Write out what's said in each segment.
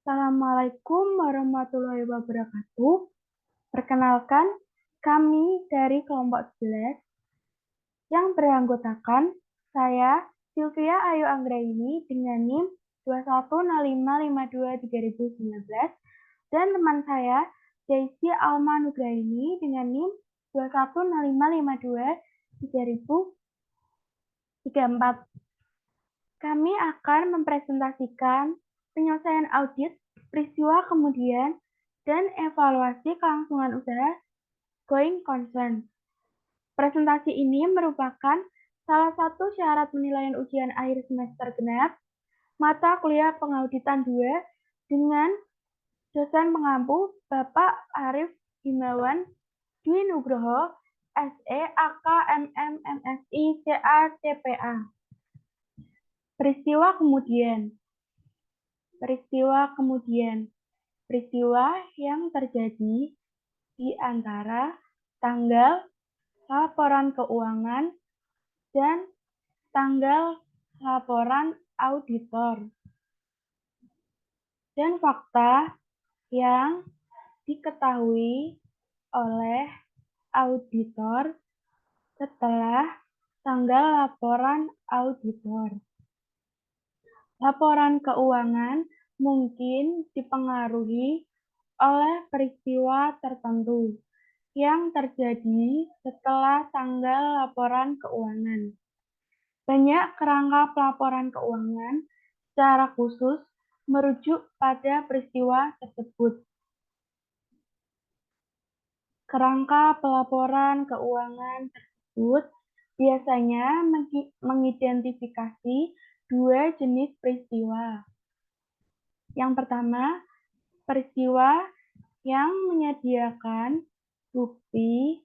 Assalamualaikum warahmatullahi wabarakatuh. Perkenalkan, kami dari kelompok 11 yang beranggotakan saya, Sylvia Ayu Anggraini dengan NIM 2105523019 dan teman saya, Daisy Alma Nugraini dengan NIM 2105523034. Kami akan mempresentasikan penyelesaian audit, peristiwa kemudian, dan evaluasi kelangsungan usaha going concern. Presentasi ini merupakan salah satu syarat penilaian ujian akhir semester genap mata kuliah pengauditan 2 dengan dosen pengampu Bapak Arif Himawan Dwi Nugroho, SE, AK, MM, MSI, CA, CPA. Peristiwa yang terjadi di antara tanggal laporan keuangan dan tanggal laporan auditor, dan fakta yang diketahui oleh auditor setelah tanggal laporan auditor. Laporan keuangan mungkin dipengaruhi oleh peristiwa tertentu yang terjadi setelah tanggal laporan keuangan. Banyak kerangka pelaporan keuangan secara khusus merujuk pada peristiwa tersebut. Kerangka pelaporan keuangan tersebut biasanya mengidentifikasi dua jenis peristiwa. Yang pertama, peristiwa yang menyediakan bukti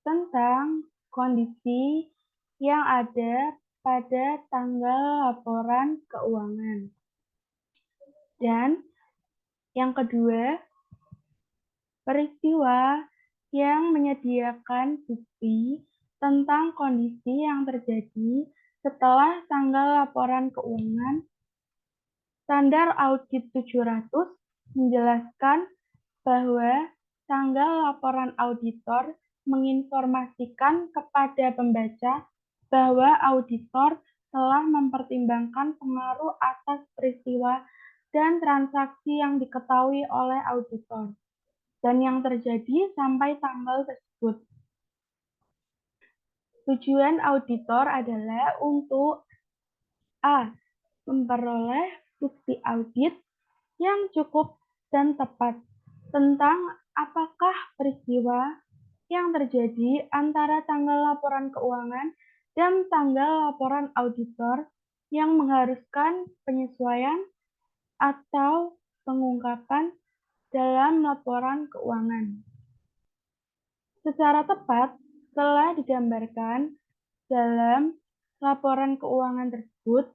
tentang kondisi yang ada pada tanggal laporan keuangan. Dan yang kedua, peristiwa yang menyediakan bukti tentang kondisi yang terjadi setelah tanggal laporan keuangan. Standar Audit 700 menjelaskan bahwa tanggal laporan auditor menginformasikan kepada pembaca bahwa auditor telah mempertimbangkan pengaruh atas peristiwa dan transaksi yang diketahui oleh auditor dan yang terjadi sampai tanggal tersebut. Tujuan auditor adalah untuk A. Memperoleh bukti audit yang cukup dan tepat tentang apakah peristiwa yang terjadi antara tanggal laporan keuangan dan tanggal laporan auditor yang mengharuskan penyesuaian atau pengungkapan dalam laporan keuangan. Secara tepat telah digambarkan dalam laporan keuangan tersebut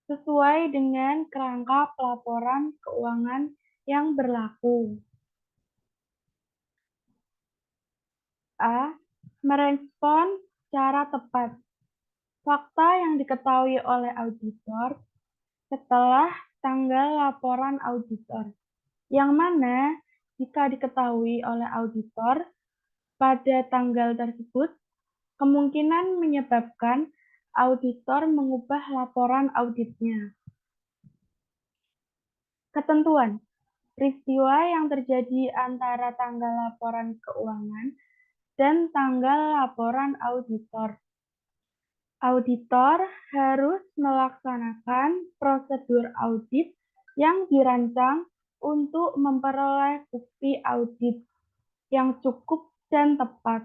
sesuai dengan kerangka pelaporan keuangan yang berlaku. A. Merespon secara tepat fakta yang diketahui oleh auditor setelah tanggal laporan auditor, yang mana jika diketahui oleh auditor pada tanggal tersebut, kemungkinan menyebabkan auditor mengubah laporan auditnya. Ketentuan peristiwa yang terjadi antara tanggal laporan keuangan dan tanggal laporan auditor. Auditor harus melaksanakan prosedur audit yang dirancang untuk memperoleh bukti audit yang cukup dan tepat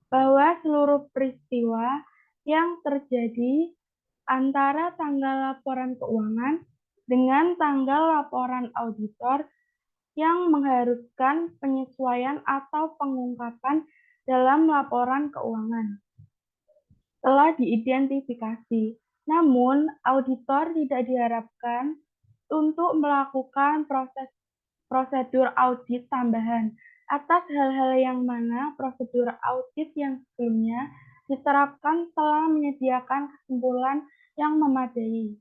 bahwa seluruh peristiwa yang terjadi antara tanggal laporan keuangan dengan tanggal laporan auditor yang mengharuskan penyesuaian atau pengungkapan dalam laporan keuangan telah diidentifikasi. Namun, auditor tidak diharapkan untuk melakukan prosedur audit tambahan atas hal-hal yang mana prosedur audit yang sebelumnya diterapkan telah menyediakan kesimpulan yang memadai.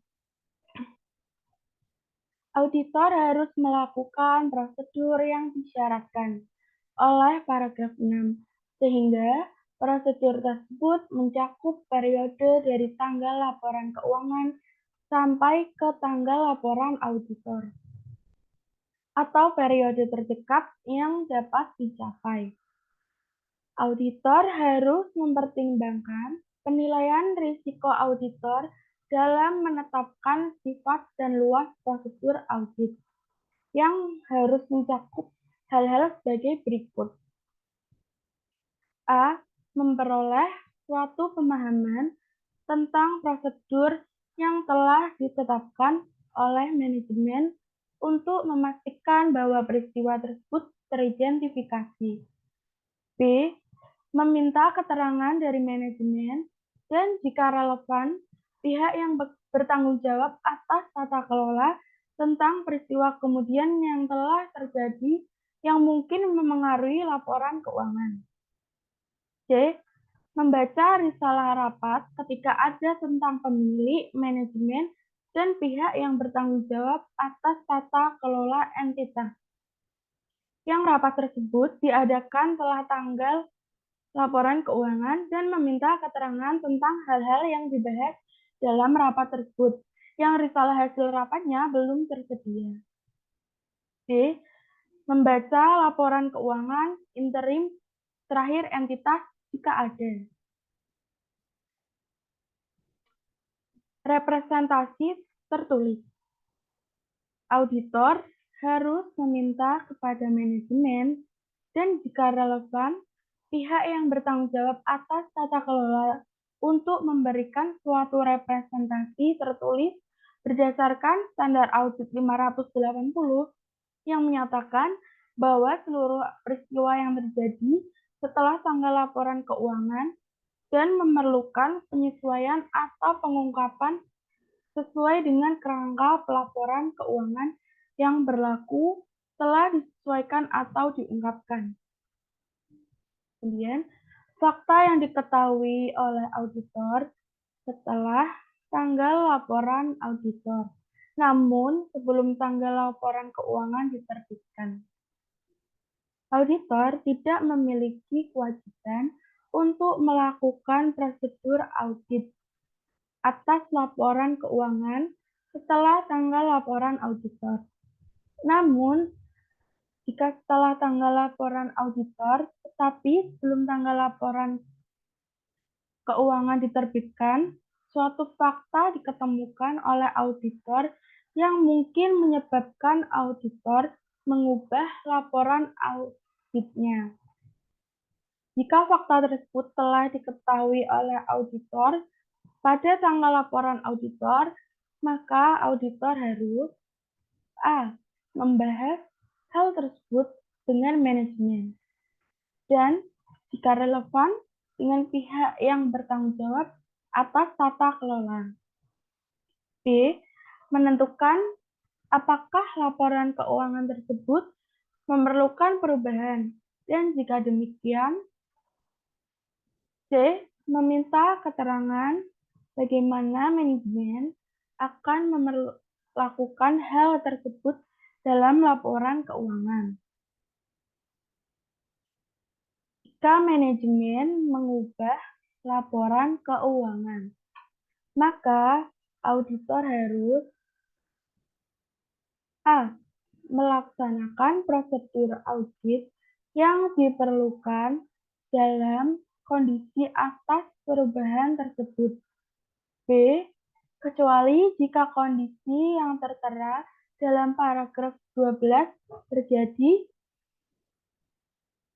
Auditor harus melakukan prosedur yang disyaratkan oleh paragraf 6, sehingga prosedur tersebut mencakup periode dari tanggal laporan keuangan sampai ke tanggal laporan auditor, atau periode terdekat yang dapat dicapai. Auditor harus mempertimbangkan penilaian risiko auditor dalam menetapkan sifat dan luas prosedur audit, yang harus mencakup hal-hal sebagai berikut. A. Memperoleh suatu pemahaman tentang prosedur yang telah ditetapkan oleh manajemen untuk memastikan bahwa peristiwa tersebut teridentifikasi. B. Meminta keterangan dari manajemen dan jika relevan, pihak yang bertanggung jawab atas tata kelola tentang peristiwa kemudian yang telah terjadi yang mungkin memengaruhi laporan keuangan. C. Membaca risalah rapat ketika ada tentang pemilik, manajemen, dan pihak yang bertanggung jawab atas tata kelola entitas. Yang rapat tersebut diadakan setelah tanggal laporan keuangan dan meminta keterangan tentang hal-hal yang dibahas dalam rapat tersebut, yang risalah hasil rapatnya belum tersedia. D. Membaca laporan keuangan interim terakhir entitas jika ada. Representasi tertulis. Auditor harus meminta kepada manajemen dan jika relevan, pihak yang bertanggung jawab atas tata kelola untuk memberikan suatu representasi tertulis berdasarkan standar audit 580 yang menyatakan bahwa seluruh peristiwa yang terjadi setelah tanggal laporan keuangan dan memerlukan penyesuaian atau pengungkapan sesuai dengan kerangka pelaporan keuangan yang berlaku telah disesuaikan atau diungkapkan. Kemudian, fakta yang diketahui oleh auditor setelah tanggal laporan auditor, namun sebelum tanggal laporan keuangan diterbitkan. Auditor tidak memiliki kewajiban untuk melakukan prosedur audit atas laporan keuangan setelah tanggal laporan auditor. Namun, jika setelah tanggal laporan auditor, tetapi sebelum tanggal laporan keuangan diterbitkan, suatu fakta diketemukan oleh auditor yang mungkin menyebabkan auditor mengubah laporan auditnya. Jika fakta tersebut telah diketahui oleh auditor pada tanggal laporan auditor, maka auditor harus A. Membahas hal tersebut dengan manajemen dan jika relevan dengan pihak yang bertanggung jawab atas tata kelola. B. Menentukan apakah laporan keuangan tersebut memerlukan perubahan dan jika demikian, C. Meminta keterangan bagaimana manajemen akan melakukan hal tersebut dalam laporan keuangan. Jika manajemen mengubah laporan keuangan, maka auditor harus A. Melaksanakan prosedur audit yang diperlukan dalam kondisi atas perubahan tersebut. B. Kecuali jika kondisi yang tertera dalam paragraf 12 terjadi.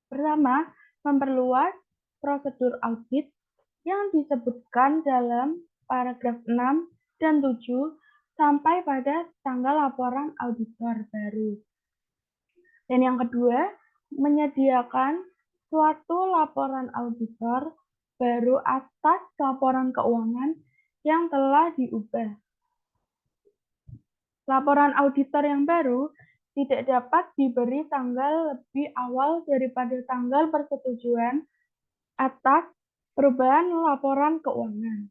Pertama, memperluas prosedur audit yang disebutkan dalam paragraf 6 dan 7 sampai pada tanggal laporan auditor baru. Dan yang kedua, menyediakan suatu laporan auditor baru atas laporan keuangan yang telah diubah. Laporan auditor yang baru tidak dapat diberi tanggal lebih awal daripada tanggal persetujuan atas perubahan laporan keuangan.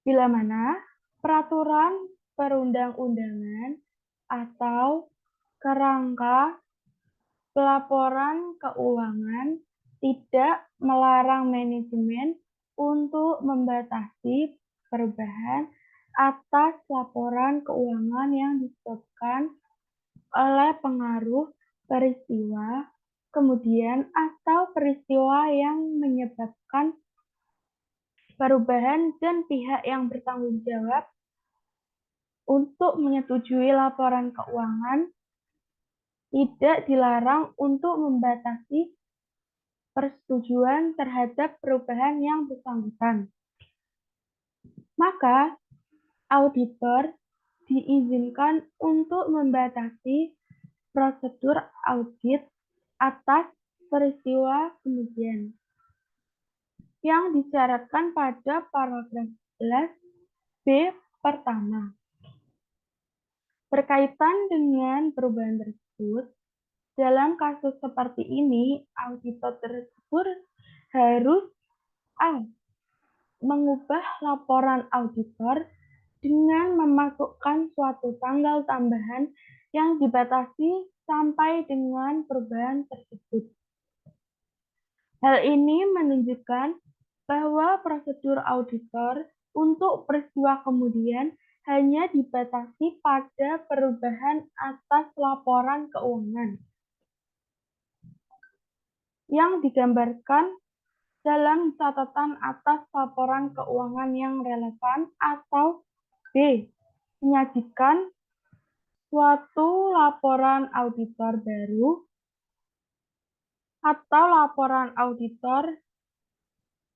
Bila mana peraturan perundang-undangan atau kerangka pelaporan keuangan tidak melarang manajemen untuk membatasi perubahan atas laporan keuangan yang disebabkan oleh pengaruh peristiwa kemudian atau peristiwa yang menyebabkan perubahan dan pihak yang bertanggung jawab untuk menyetujui laporan keuangan tidak dilarang untuk membatasi persetujuan terhadap perubahan yang bersangkutan. Maka, auditor diizinkan untuk membatasi prosedur audit atas peristiwa kemudian yang disyaratkan pada paragraf 11b pertama. Berkaitan dengan perubahan tersebut, dalam kasus seperti ini, auditor tersebut harus mengubah laporan auditor dengan memasukkan suatu tanggal tambahan yang dibatasi sampai dengan perubahan tersebut. Hal ini menunjukkan bahwa prosedur auditor untuk peristiwa kemudian hanya dibatasi pada perubahan atas laporan keuangan yang digambarkan dalam catatan atas laporan keuangan yang relevan atau B. Menyajikan suatu laporan auditor baru atau laporan auditor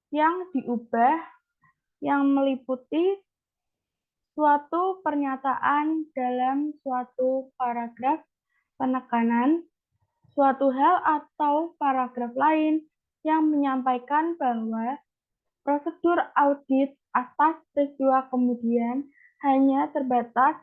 yang diubah yang meliputi suatu pernyataan dalam suatu paragraf penekanan, suatu hal atau paragraf lain yang menyampaikan bahwa prosedur audit atas peristiwa kemudian hanya terbatas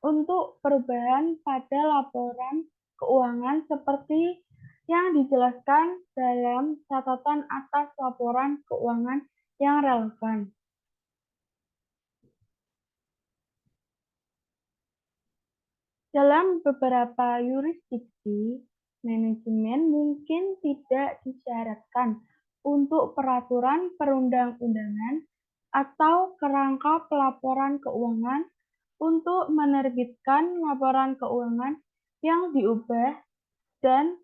untuk perubahan pada laporan keuangan seperti yang dijelaskan dalam catatan atas laporan keuangan yang relevan. Dalam beberapa yurisdiksi, manajemen mungkin tidak disyaratkan untuk peraturan perundang-undangan atau kerangka pelaporan keuangan untuk menerbitkan laporan keuangan yang diubah dan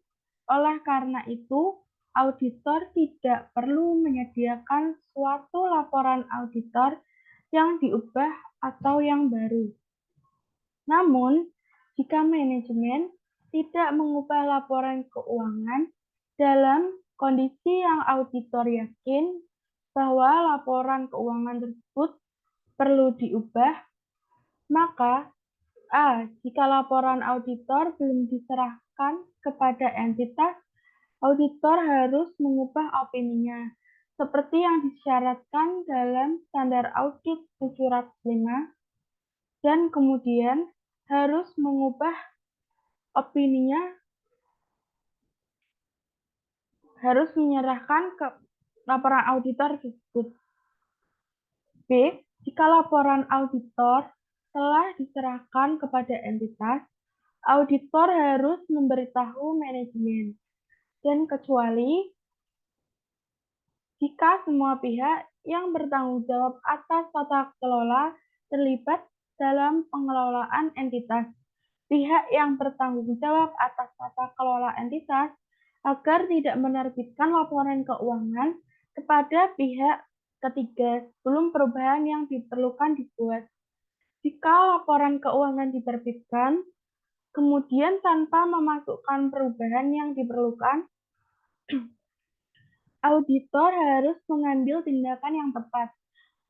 oleh karena itu auditor tidak perlu menyediakan suatu laporan auditor yang diubah atau yang baru. Namun, jika manajemen tidak mengubah laporan keuangan dalam kondisi yang auditor yakin bahwa laporan keuangan tersebut perlu diubah, maka jika laporan auditor belum diserahkan kepada entitas, auditor harus mengubah opininya, seperti yang disyaratkan dalam standar audit 705, dan kemudian harus mengubah opininya, harus menyerahkan ke laporan auditor tersebut. B. Jika laporan auditor telah diserahkan kepada entitas, auditor harus memberitahu manajemen, dan kecuali jika semua pihak yang bertanggung jawab atas tata kelola terlibat dalam pengelolaan entitas. Pihak yang bertanggung jawab atas tata kelola entitas agar tidak menerbitkan laporan keuangan kepada pihak ketiga sebelum perubahan yang diperlukan dibuat. Jika laporan keuangan diterbitkan, kemudian tanpa memasukkan perubahan yang diperlukan, auditor harus mengambil tindakan yang tepat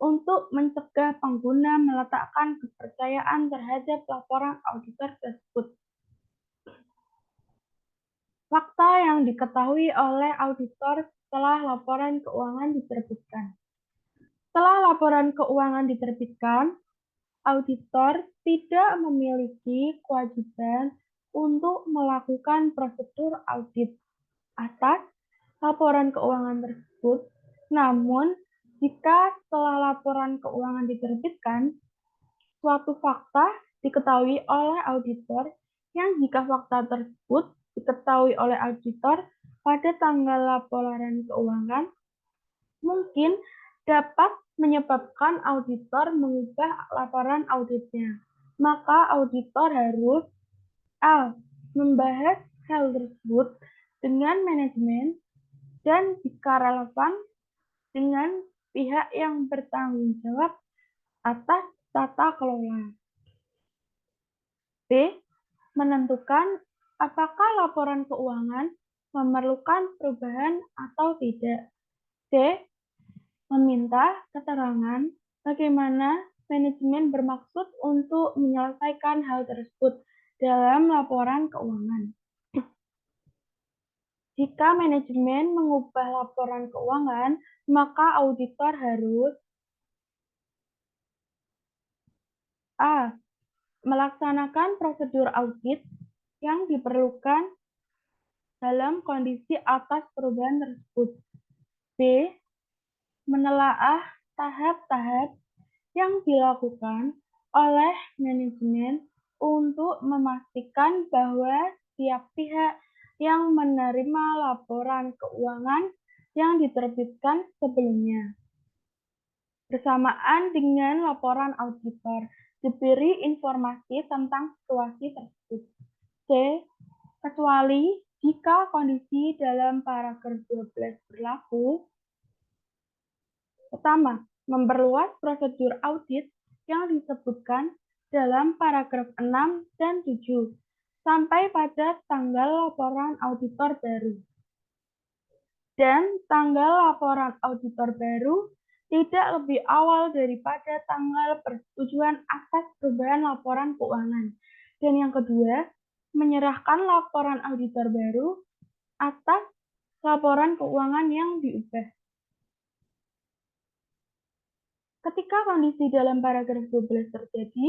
untuk mencegah pengguna meletakkan kepercayaan terhadap laporan auditor tersebut. Fakta yang diketahui oleh auditor setelah laporan keuangan diterbitkan. Setelah laporan keuangan diterbitkan, auditor tidak memiliki kewajiban untuk melakukan prosedur audit atas laporan keuangan tersebut. Namun, jika setelah laporan keuangan diterbitkan, suatu fakta diketahui oleh auditor yang jika fakta tersebut diketahui oleh auditor pada tanggal laporan keuangan mungkin dapat menyebabkan auditor mengubah laporan auditnya. Maka auditor harus A. Membahas hal tersebut dengan manajemen dan jika relevan dengan pihak yang bertanggung jawab atas tata kelola. B. Menentukan apakah laporan keuangan memerlukan perubahan atau tidak. C. Meminta keterangan bagaimana manajemen bermaksud untuk menyelesaikan hal tersebut dalam laporan keuangan. Jika manajemen mengubah laporan keuangan, maka auditor harus A. Melaksanakan prosedur audit yang diperlukan dalam kondisi atas perubahan tersebut. B. Menelaah tahap-tahap yang dilakukan oleh manajemen untuk memastikan bahwa setiap pihak yang menerima laporan keuangan yang diterbitkan sebelumnya bersamaan dengan laporan auditor diberi informasi tentang situasi tersebut. C. Kecuali jika kondisi dalam paragraf 12 berlaku. Pertama, memperluas prosedur audit yang disebutkan dalam paragraf 6 dan 7 sampai pada tanggal laporan auditor baru. Dan tanggal laporan auditor baru tidak lebih awal daripada tanggal persetujuan atas perubahan laporan keuangan. Dan yang kedua, menyerahkan laporan auditor baru atas laporan keuangan yang diubah. Ketika kondisi dalam paragraf 12 terjadi,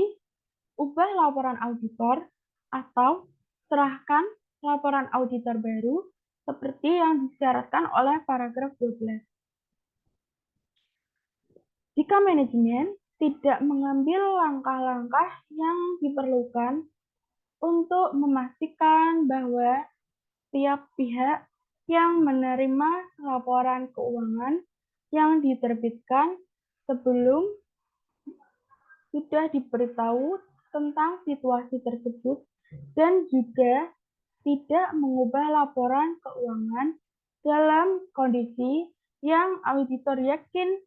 ubah laporan auditor atau serahkan laporan auditor baru seperti yang disyaratkan oleh paragraf 12. Jika manajemen tidak mengambil langkah-langkah yang diperlukan untuk memastikan bahwa setiap pihak yang menerima laporan keuangan yang diterbitkan sebelum sudah diberitahu tentang situasi tersebut dan juga tidak mengubah laporan keuangan dalam kondisi yang auditor yakin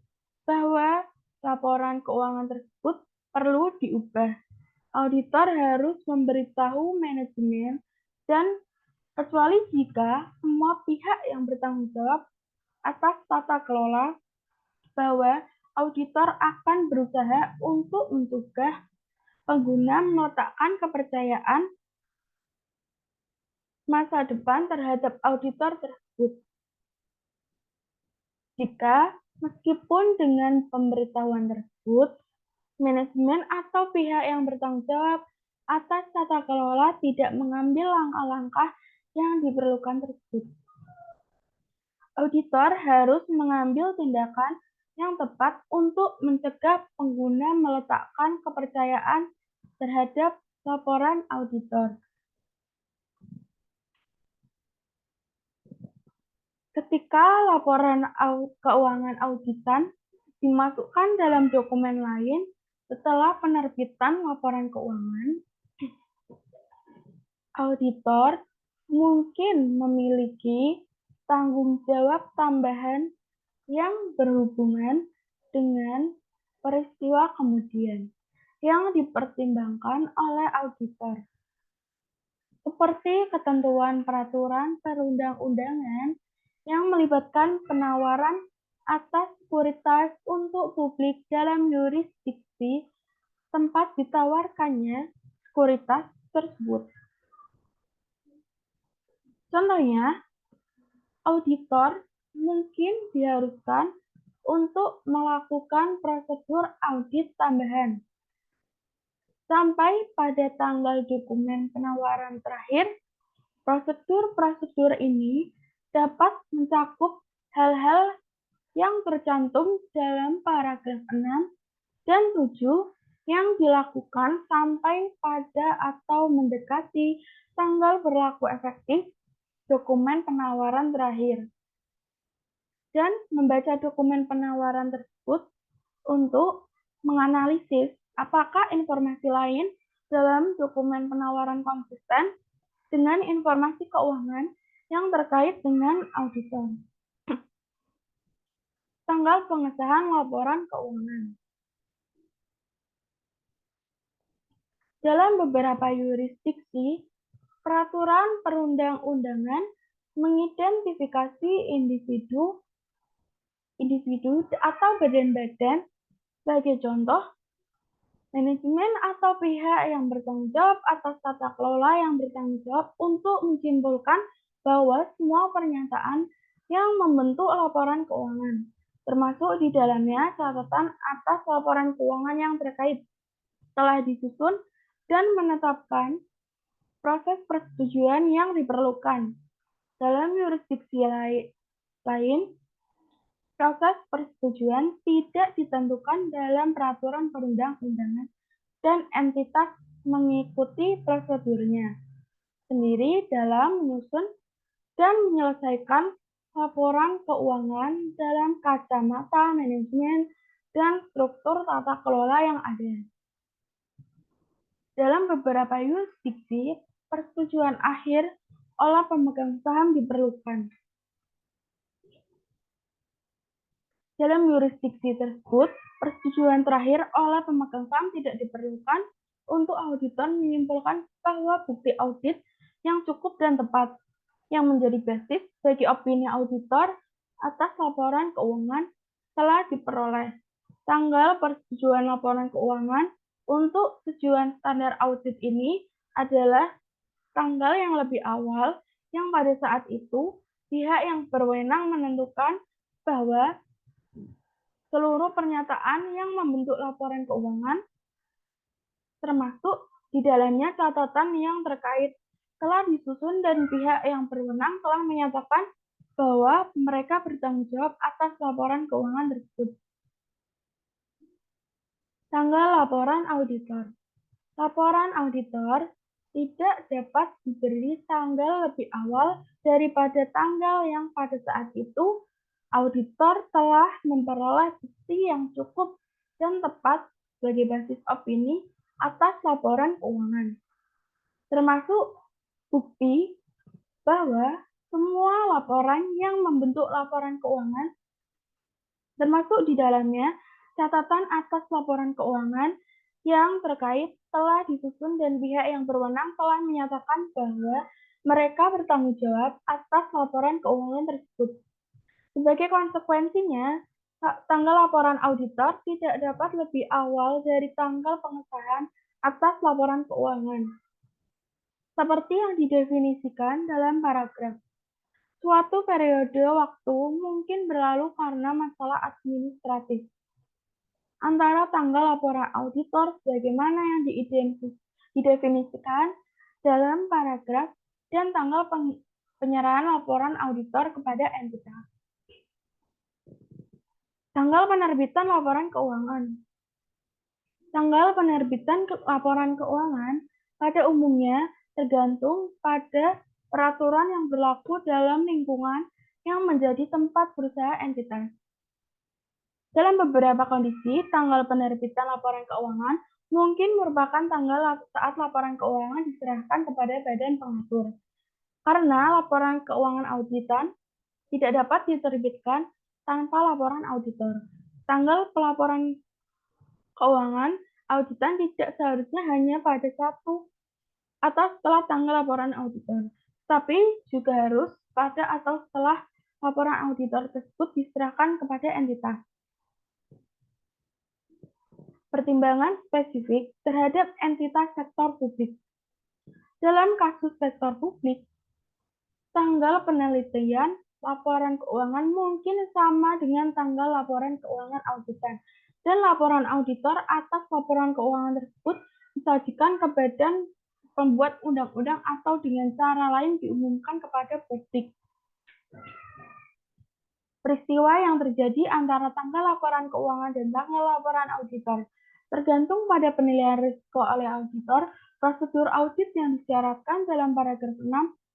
bahwa laporan keuangan tersebut perlu diubah. Auditor harus memberitahu manajemen dan kecuali jika semua pihak yang bertanggung jawab atas tata kelola bahwa auditor akan berusaha untuk mencegah pengguna meletakkan kepercayaan masa depan terhadap auditor tersebut. Jika meskipun dengan pemberitahuan tersebut, manajemen atau pihak yang bertanggung jawab atas tata kelola tidak mengambil langkah-langkah yang diperlukan tersebut. Auditor harus mengambil tindakan yang tepat untuk mencegah pengguna meletakkan kepercayaan terhadap laporan auditor. Ketika laporan keuangan auditan dimasukkan dalam dokumen lain setelah penerbitan laporan keuangan, auditor mungkin memiliki tanggung jawab tambahan yang berhubungan dengan peristiwa kemudian yang dipertimbangkan oleh auditor, seperti ketentuan peraturan perundang-undangan yang melibatkan penawaran atas sekuritas untuk publik dalam yurisdiksi tempat ditawarkannya sekuritas tersebut. Contohnya, auditor mungkin diharuskan untuk melakukan prosedur audit tambahan sampai pada tanggal dokumen penawaran terakhir. Prosedur-prosedur ini dapat mencakup hal-hal yang tercantum dalam paragraf 6 dan 7 yang dilakukan sampai pada atau mendekati tanggal berlaku efektif dokumen penawaran terakhir, dan membaca dokumen penawaran tersebut untuk menganalisis apakah informasi lain dalam dokumen penawaran konsisten dengan informasi keuangan yang terkait dengan auditor. Tanggal pengesahan laporan keuangan. Dalam beberapa yurisdiksi, peraturan perundang-undangan mengidentifikasi individu atau badan-badan sebagai contoh manajemen atau pihak yang bertanggung jawab atas tata kelola yang bertanggung jawab untuk menyimpulkan bahwa semua pernyataan yang membentuk laporan keuangan, termasuk di dalamnya catatan atas laporan keuangan yang terkait, telah disusun dan menetapkan proses persetujuan yang diperlukan. Dalam yurisdiksi lain, proses persetujuan tidak ditentukan dalam peraturan perundang-undangan dan entitas mengikuti prosedurnya sendiri dalam menyusun dan menyelesaikan laporan keuangan dalam kacamata manajemen dan struktur tata kelola yang ada. Dalam beberapa yurisdiksi, persetujuan akhir oleh pemegang saham diperlukan. Dalam yurisdiksi tersebut, persetujuan terakhir oleh pemegang saham tidak diperlukan untuk auditor menyimpulkan bahwa bukti audit yang cukup dan tepat yang menjadi basis bagi opini auditor atas laporan keuangan telah diperoleh. Tanggal persetujuan laporan keuangan untuk tujuan standar audit ini adalah tanggal yang lebih awal yang pada saat itu pihak yang berwenang menentukan bahwa seluruh pernyataan yang membentuk laporan keuangan, termasuk di dalamnya catatan yang terkait, telah disusun dan pihak yang berwenang telah menyatakan bahwa mereka bertanggung jawab atas laporan keuangan tersebut. Tanggal laporan auditor. Laporan auditor tidak dapat diberi tanggal lebih awal daripada tanggal yang pada saat itu auditor telah memperoleh bukti yang cukup dan tepat sebagai basis opini atas laporan keuangan, termasuk bukti bahwa semua laporan yang membentuk laporan keuangan, termasuk di dalamnya catatan atas laporan keuangan yang terkait, telah disusun dan pihak yang berwenang telah menyatakan bahwa mereka bertanggung jawab atas laporan keuangan tersebut. Sebagai konsekuensinya, tanggal laporan auditor tidak dapat lebih awal dari tanggal pengesahan atas laporan keuangan. Seperti yang didefinisikan dalam paragraf. Suatu periode waktu mungkin berlalu karena masalah administratif antara tanggal laporan auditor sebagaimana yang didefinisikan dalam paragraf dan tanggal penyerahan laporan auditor kepada entitas. Tanggal penerbitan laporan keuangan. Tanggal penerbitan laporan keuangan pada umumnya tergantung pada peraturan yang berlaku dalam lingkungan yang menjadi tempat berusaha entitas. Dalam beberapa kondisi, tanggal penerbitan laporan keuangan mungkin merupakan tanggal saat laporan keuangan diserahkan kepada badan pengatur. Karena laporan keuangan auditan tidak dapat diterbitkan tanpa laporan auditor. Tanggal pelaporan keuangan auditan tidak seharusnya hanya pada satu atau setelah tanggal laporan auditor, tapi juga harus pada atau setelah laporan auditor tersebut diserahkan kepada entitas. Pertimbangan spesifik terhadap entitas sektor publik. Dalam kasus sektor publik, tanggal penelitian laporan keuangan mungkin sama dengan tanggal laporan keuangan auditan, dan laporan auditor atas laporan keuangan tersebut disajikan ke badan pembuat undang-undang atau dengan cara lain diumumkan kepada publik. Peristiwa yang terjadi antara tanggal laporan keuangan dan tanggal laporan auditor. Tergantung pada penilaian risiko oleh auditor, prosedur audit yang disyaratkan dalam paragraf 6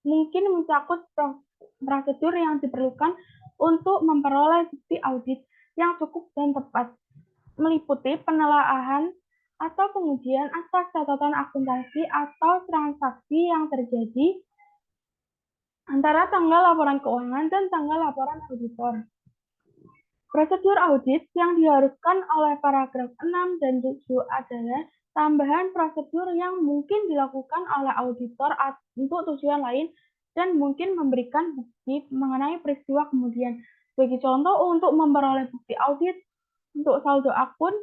mungkin mencakup prosedur yang diperlukan untuk memperoleh bukti audit yang cukup dan tepat, meliputi penelaahan atau pengujian atas catatan akuntansi atau transaksi yang terjadi antara tanggal laporan keuangan dan tanggal laporan auditor. Prosedur audit yang diharuskan oleh paragraf 6 dan 7 adalah tambahan prosedur yang mungkin dilakukan oleh auditor untuk tujuan lain dan mungkin memberikan bukti mengenai peristiwa kemudian. Sebagai contoh, untuk memperoleh bukti audit untuk saldo akun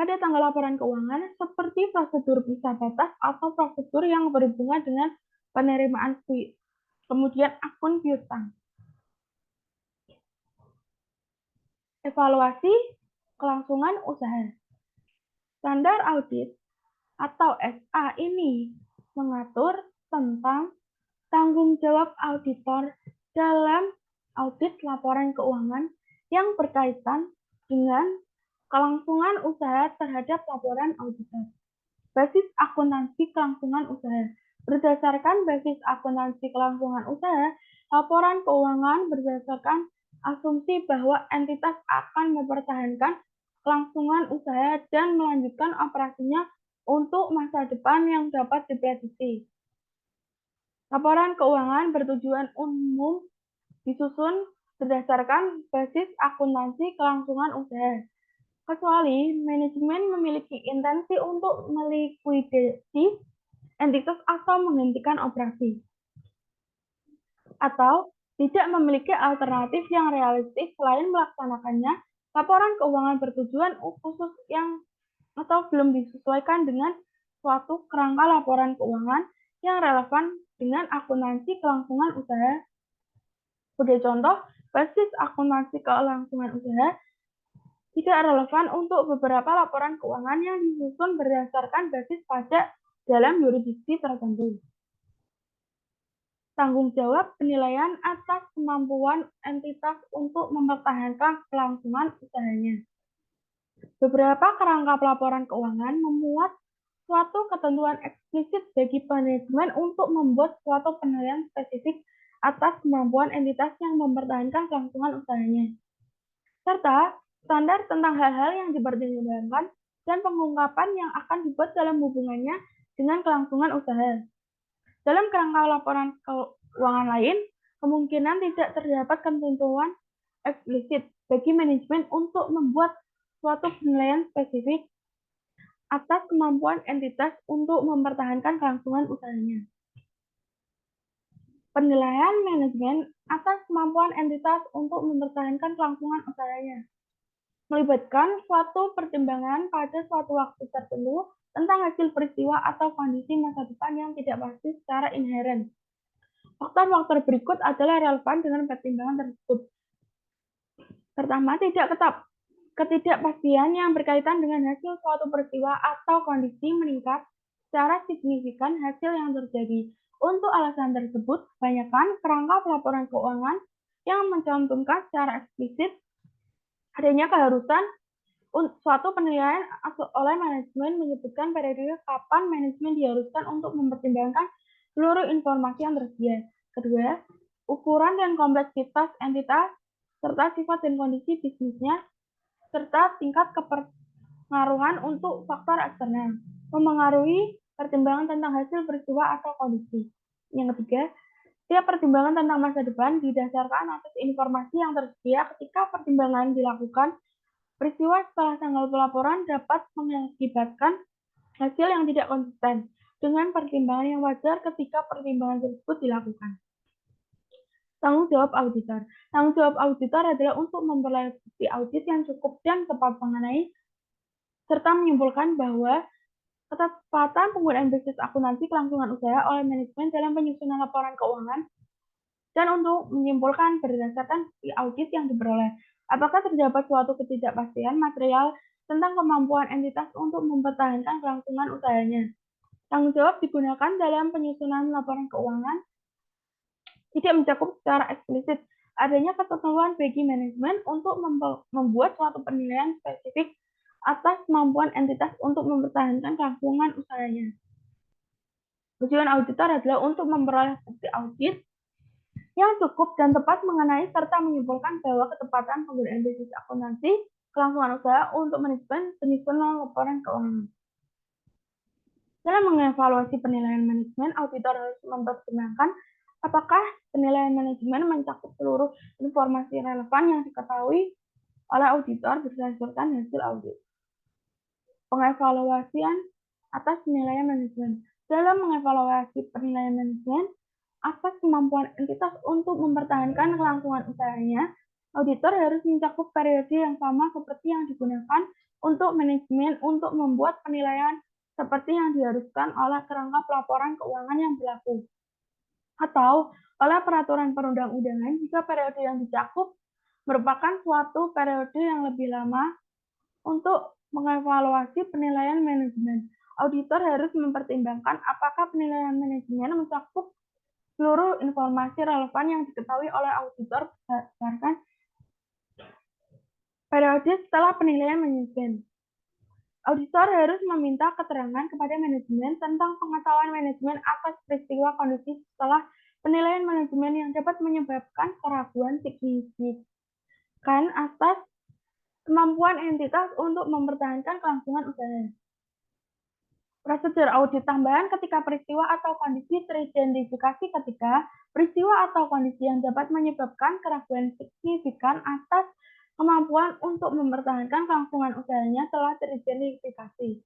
pada tanggal laporan keuangan, seperti prosedur pisah batas atau prosedur yang berhubungan dengan penerimaan kemudian akun piutang. Evaluasi kelangsungan usaha. Standar audit atau SA ini mengatur tentang tanggung jawab auditor dalam audit laporan keuangan yang berkaitan dengan kelangsungan usaha terhadap laporan auditor. Basis akuntansi kelangsungan usaha. Berdasarkan basis akuntansi kelangsungan usaha, laporan keuangan berdasarkan asumsi bahwa entitas akan mempertahankan kelangsungan usaha dan melanjutkan operasinya untuk masa depan yang dapat diprediksi. Laporan keuangan bertujuan umum disusun berdasarkan basis akuntansi kelangsungan usaha, kecuali manajemen memiliki intensi untuk melikuidasi entitas atau menghentikan operasi, atau tidak memiliki alternatif yang realistis selain melaksanakannya. Laporan keuangan bertujuan khusus yang atau belum disesuaikan dengan suatu kerangka laporan keuangan yang relevan dengan akuntansi kelangsungan usaha. Sebagai contoh, basis akuntansi kelangsungan usaha tidak relevan untuk beberapa laporan keuangan yang disusun berdasarkan basis pajak dalam yurisdiksi tertentu. Tanggung jawab penilaian atas kemampuan entitas untuk mempertahankan kelangsungan usahanya. Beberapa kerangka pelaporan keuangan memuat suatu ketentuan eksplisit bagi manajemen untuk membuat suatu penilaian spesifik atas kemampuan entitas yang mempertahankan kelangsungan usahanya, serta standar tentang hal-hal yang dipertimbangkan dan pengungkapan yang akan dibuat dalam hubungannya dengan kelangsungan usaha. Dalam kerangka laporan keuangan lain, kemungkinan tidak terdapat ketentuan eksplisit bagi manajemen untuk membuat suatu penilaian spesifik atas kemampuan entitas untuk mempertahankan kelangsungan usahanya. Penilaian manajemen atas kemampuan entitas untuk mempertahankan kelangsungan usahanya melibatkan suatu pertimbangan pada suatu waktu tertentu tentang hasil peristiwa atau kondisi masa depan yang tidak pasti secara inheren. Faktor-faktor berikut adalah relevan dengan pertimbangan tersebut. Pertama, ketidakpastian yang berkaitan dengan hasil suatu peristiwa atau kondisi meningkat secara signifikan hasil yang terjadi. Untuk alasan tersebut, kebanyakan kerangka pelaporan keuangan yang mencantumkan secara eksplisit adanya keharusan suatu penilaian oleh manajemen menyebutkan periode kapan manajemen diharuskan untuk mempertimbangkan seluruh informasi yang tersedia. Kedua, ukuran dan kompleksitas entitas serta sifat dan kondisi bisnisnya serta tingkat kepengaruhan untuk faktor eksternal memengaruhi pertimbangan tentang hasil peristiwa atau kondisi. Yang ketiga, setiap pertimbangan tentang masa depan didasarkan atas informasi yang tersedia ketika pertimbangan dilakukan. Peristiwa setelah tanggal pelaporan dapat mengakibatkan hasil yang tidak konsisten dengan pertimbangan yang wajar ketika pertimbangan tersebut dilakukan. Tanggung jawab auditor. Tanggung jawab auditor adalah untuk memperoleh bukti audit yang cukup dan tepat mengenai serta menyimpulkan bahwa ketepatan penggunaan basis akuntansi kelangsungan usaha oleh manajemen dalam penyusunan laporan keuangan dan untuk menyimpulkan berdasarkan bukti audit yang diperoleh apakah terdapat suatu ketidakpastian material tentang kemampuan entitas untuk mempertahankan kelangsungan usahanya. Tanggung jawab digunakan dalam penyusunan laporan keuangan tidak mencakup secara eksplisit adanya ketentuan bagi manajemen untuk membuat suatu penilaian spesifik atas kemampuan entitas untuk mempertahankan kelangsungan usahanya. Tujuan auditor adalah untuk memperoleh bukti audit yang cukup dan tepat mengenai serta menyimpulkan bahwa ketepatan penggunaan basis akuntansi kelangsungan usaha untuk manajemen penyusunan laporan keuangan. Dalam mengevaluasi penilaian manajemen, auditor harus mempertimbangkan apakah penilaian manajemen mencakup seluruh informasi relevan yang diketahui oleh auditor berdasarkan hasil audit. Pengevaluasian atas penilaian manajemen. Dalam mengevaluasi penilaian manajemen atas kemampuan entitas untuk mempertahankan kelangsungan usahanya, auditor harus mencakup periode yang sama seperti yang digunakan untuk manajemen untuk membuat penilaian seperti yang diharuskan oleh kerangka pelaporan keuangan yang berlaku, atau oleh peraturan perundang-undangan jika periode yang dicakup merupakan suatu periode yang lebih lama. Untuk mengevaluasi penilaian manajemen, auditor harus mempertimbangkan apakah penilaian manajemen mencakup seluruh informasi relevan yang diketahui oleh auditor berdasarkan periode setelah penilaian manajemen. Auditor harus meminta keterangan kepada manajemen tentang pengetahuan manajemen atas peristiwa kondisi setelah penilaian manajemen yang dapat menyebabkan keraguan signifikan atas kemampuan entitas untuk mempertahankan kelangsungan usaha. Prosedur audit tambahan ketika peristiwa atau kondisi teridentifikasi ketika peristiwa atau kondisi yang dapat menyebabkan keraguan signifikan atas kemampuan untuk mempertahankan kelangsungan usahanya telah teridentifikasi.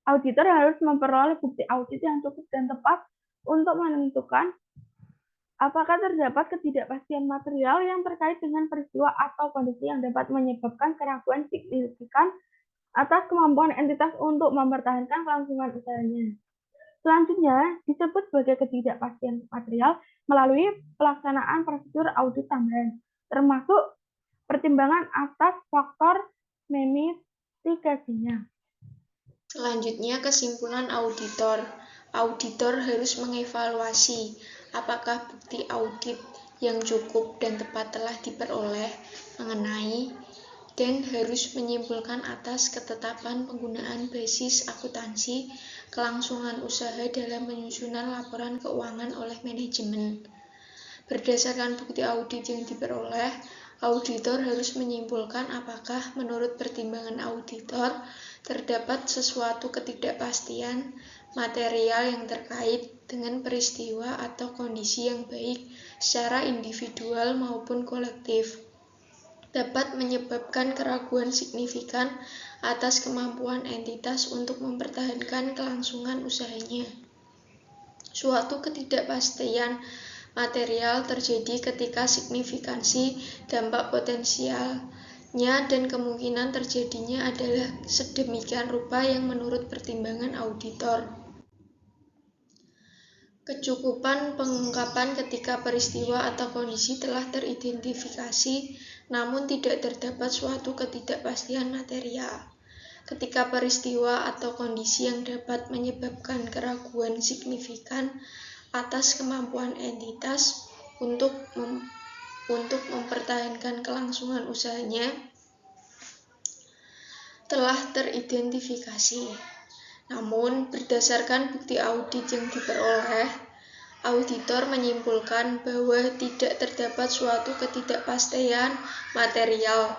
Auditor harus memperoleh bukti audit yang cukup dan tepat untuk menentukan apakah terdapat ketidakpastian material yang terkait dengan peristiwa atau kondisi yang dapat menyebabkan keraguan signifikan atas kemampuan entitas untuk mempertahankan kelangsungan usahanya. Selanjutnya, disebut sebagai ketidakpastian material melalui pelaksanaan prosedur audit tambahan, termasuk pertimbangan atas faktor memitigasinya. Selanjutnya, kesimpulan auditor. Auditor harus mengevaluasi apakah bukti audit yang cukup dan tepat telah diperoleh mengenai dan harus menyimpulkan atas ketetapan penggunaan basis akuntansi kelangsungan usaha dalam penyusunan laporan keuangan oleh manajemen. Berdasarkan bukti audit yang diperoleh, auditor harus menyimpulkan apakah menurut pertimbangan auditor terdapat sesuatu ketidakpastian material yang terkait dengan peristiwa atau kondisi yang baik secara individual maupun kolektif dapat menyebabkan keraguan signifikan atas kemampuan entitas untuk mempertahankan kelangsungan usahanya. Suatu ketidakpastian material terjadi ketika signifikansi dampak potensialnya dan kemungkinan terjadinya adalah sedemikian rupa yang menurut pertimbangan auditor. Kecukupan pengungkapan ketika peristiwa atau kondisi telah teridentifikasi, namun tidak terdapat suatu ketidakpastian material. Ketika peristiwa atau kondisi yang dapat menyebabkan keraguan signifikan atas kemampuan entitas untuk mempertahankan kelangsungan usahanya telah teridentifikasi. Namun, berdasarkan bukti audit yang diperoleh, auditor menyimpulkan bahwa tidak terdapat suatu ketidakpastian material.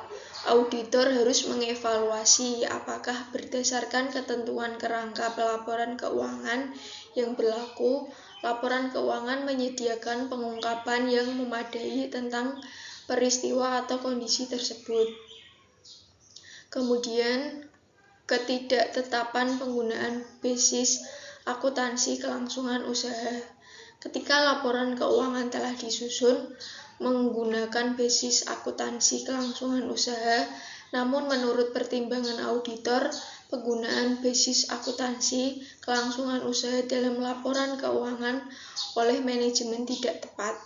Auditor harus mengevaluasi apakah berdasarkan ketentuan kerangka pelaporan keuangan yang berlaku, laporan keuangan menyediakan pengungkapan yang memadai tentang peristiwa atau kondisi tersebut. Kemudian, ketidaktetapan penggunaan basis akuntansi kelangsungan usaha. Ketika laporan keuangan telah disusun menggunakan basis akuntansi kelangsungan usaha, namun menurut pertimbangan auditor, penggunaan basis akuntansi kelangsungan usaha dalam laporan keuangan oleh manajemen tidak tepat.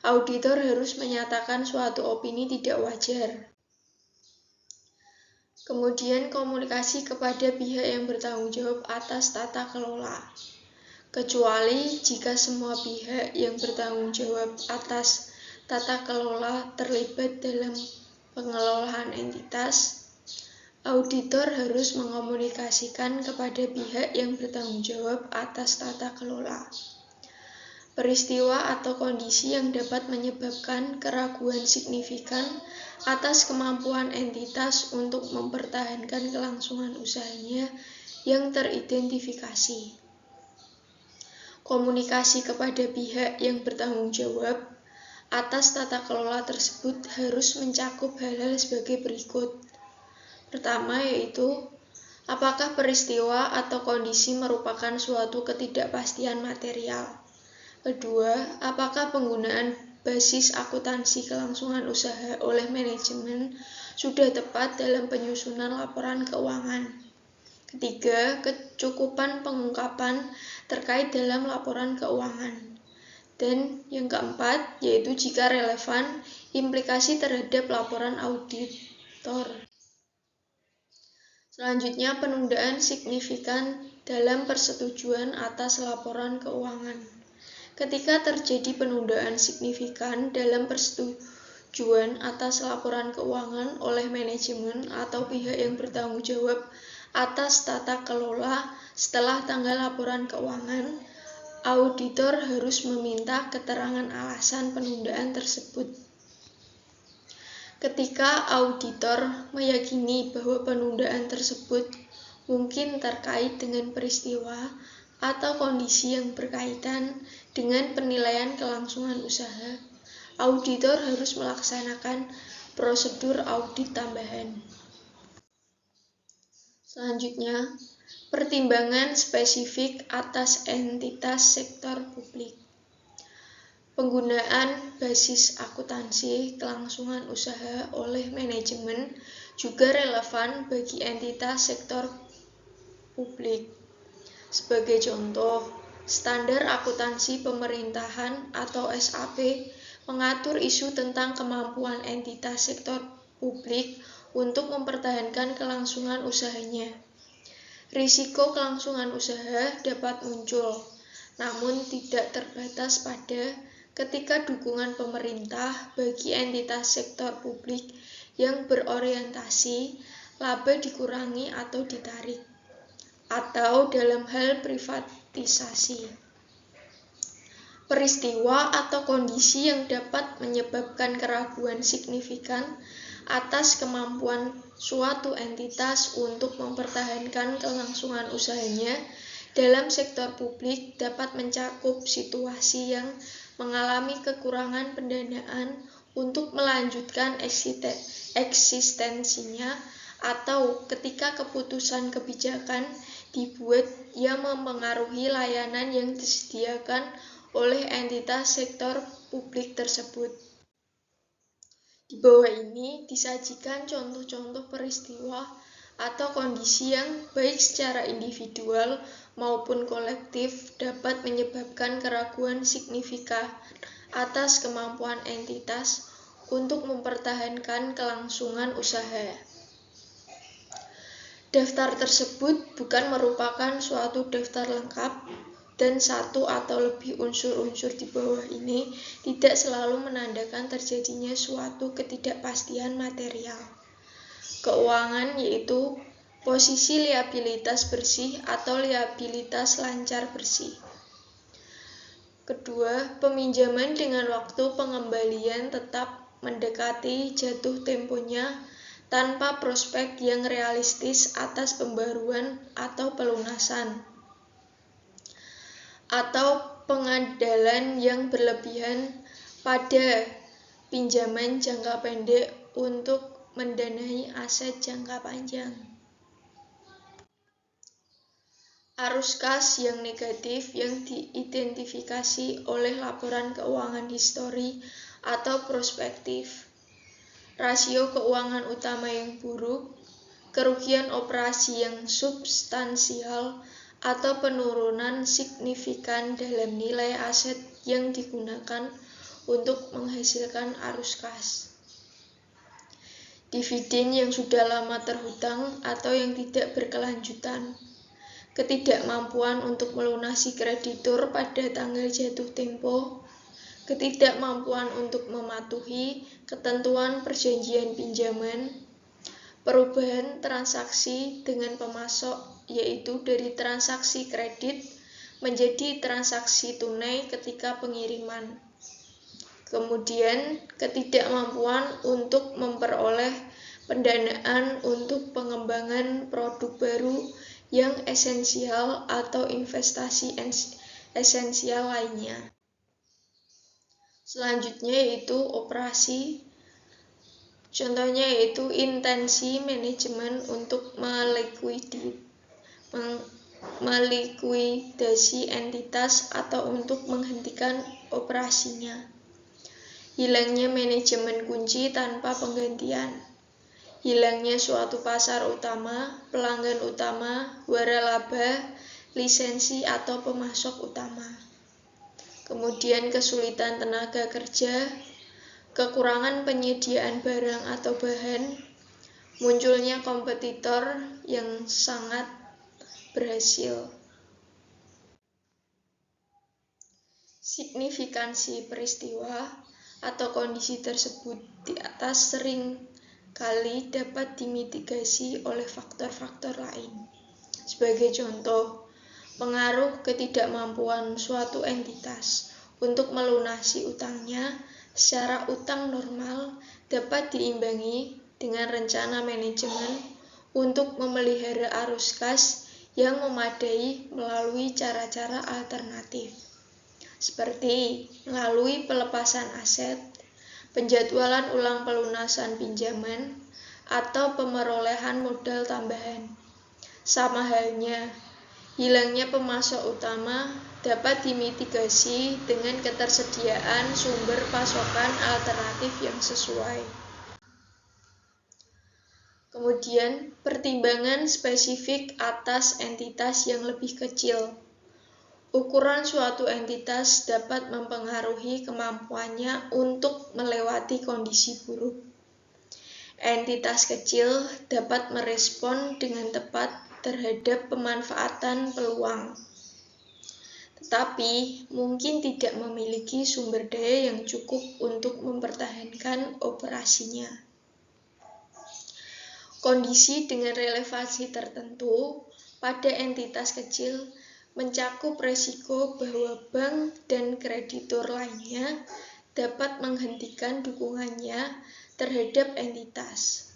Auditor harus menyatakan suatu opini tidak wajar. Kemudian komunikasi kepada pihak yang bertanggung jawab atas tata kelola. Kecuali jika semua pihak yang bertanggung jawab atas tata kelola terlibat dalam pengelolaan entitas, Auditor harus mengomunikasikan kepada pihak yang bertanggung jawab atas tata kelola. Peristiwa atau kondisi yang dapat menyebabkan keraguan signifikan atas kemampuan entitas untuk mempertahankan kelangsungan usahanya yang teridentifikasi. Komunikasi kepada pihak yang bertanggung jawab atas tata kelola tersebut harus mencakup hal-hal sebagai berikut. Pertama yaitu, apakah peristiwa atau kondisi merupakan suatu ketidakpastian material? Kedua, apakah penggunaan basis akuntansi kelangsungan usaha oleh manajemen sudah tepat dalam penyusunan laporan keuangan? Ketiga, kecukupan pengungkapan terkait dalam laporan keuangan. Dan yang keempat, yaitu jika relevan, implikasi terhadap laporan auditor. Selanjutnya, penundaan signifikan dalam persetujuan atas laporan keuangan. Ketika terjadi penundaan signifikan dalam persetujuan atas laporan keuangan oleh manajemen atau pihak yang bertanggung jawab atas tata kelola setelah tanggal laporan keuangan, auditor harus meminta keterangan alasan penundaan tersebut. Ketika auditor meyakini bahwa penundaan tersebut mungkin terkait dengan peristiwa atau kondisi yang berkaitan dengan penilaian kelangsungan usaha, auditor harus melaksanakan prosedur audit tambahan. Selanjutnya, pertimbangan spesifik atas entitas sektor publik. Penggunaan basis akuntansi kelangsungan usaha oleh manajemen juga relevan bagi entitas sektor publik. Sebagai contoh, standar akuntansi pemerintahan atau SAP mengatur isu tentang kemampuan entitas sektor publik untuk mempertahankan kelangsungan usahanya. Risiko kelangsungan usaha dapat muncul, namun tidak terbatas pada ketika dukungan pemerintah bagi entitas sektor publik yang berorientasi laba dikurangi atau ditarik, atau dalam hal privatisasi. Peristiwa atau kondisi yang dapat menyebabkan keraguan signifikan atas kemampuan suatu entitas untuk mempertahankan kelangsungan usahanya dalam sektor publik dapat mencakup situasi yang mengalami kekurangan pendanaan untuk melanjutkan eksistensinya atau ketika keputusan kebijakan dibuat yang mempengaruhi layanan yang disediakan oleh entitas sektor publik tersebut. Di bawah ini disajikan contoh-contoh peristiwa atau kondisi yang baik secara individual maupun kolektif dapat menyebabkan keraguan signifikan atas kemampuan entitas untuk mempertahankan kelangsungan usaha. Daftar tersebut bukan merupakan suatu daftar lengkap, dan satu atau lebih unsur-unsur di bawah ini tidak selalu menandakan terjadinya suatu ketidakpastian material keuangan, yaitu posisi liabilitas bersih atau liabilitas lancar bersih. Kedua, peminjaman dengan waktu pengembalian tetap mendekati jatuh temponya tanpa prospek yang realistis atas pembaruan atau pelunasan, atau pengandalan yang berlebihan pada pinjaman jangka pendek untuk mendanai aset jangka panjang. Arus kas yang negatif yang diidentifikasi oleh laporan keuangan histori atau prospektif, rasio keuangan utama yang buruk, kerugian operasi yang substansial, atau penurunan signifikan dalam nilai aset yang digunakan untuk menghasilkan arus kas. Dividen yang sudah lama terhutang atau yang tidak berkelanjutan, ketidakmampuan untuk melunasi kreditur pada tanggal jatuh tempo, ketidakmampuan untuk mematuhi ketentuan perjanjian pinjaman, perubahan transaksi dengan pemasok, yaitu dari transaksi kredit menjadi transaksi tunai ketika pengiriman. Kemudian, ketidakmampuan untuk memperoleh pendanaan untuk pengembangan produk baru yang esensial atau investasi esensial lainnya. Selanjutnya yaitu operasi. Contohnya yaitu intensi manajemen untuk melikuidasi entitas atau untuk menghentikan operasinya. Hilangnya manajemen kunci tanpa penggantian. Hilangnya suatu pasar utama, pelanggan utama, waralaba, lisensi atau pemasok utama. Kemudian kesulitan tenaga kerja, kekurangan penyediaan barang atau bahan, munculnya kompetitor yang sangat berhasil. Signifikansi peristiwa atau kondisi tersebut di atas sering kali dapat dimitigasi oleh faktor-faktor lain. Sebagai contoh, pengaruh ketidakmampuan suatu entitas untuk melunasi utangnya secara utang normal dapat diimbangi dengan rencana manajemen untuk memelihara arus kas yang memadai melalui cara-cara alternatif, seperti melalui pelepasan aset, penjadwalan ulang pelunasan pinjaman, atau pemerolehan modal tambahan. Sama halnya, hilangnya pemasok utama dapat dimitigasi dengan ketersediaan sumber pasokan alternatif yang sesuai. Kemudian, pertimbangan spesifik atas entitas yang lebih kecil. Ukuran suatu entitas dapat mempengaruhi kemampuannya untuk melewati kondisi buruk. Entitas kecil dapat merespon dengan tepat terhadap pemanfaatan peluang, tetapi mungkin tidak memiliki sumber daya yang cukup untuk mempertahankan operasinya. Kondisi dengan relevansi tertentu pada entitas kecil mencakup resiko bahwa bank dan kreditur lainnya dapat menghentikan dukungannya terhadap entitas,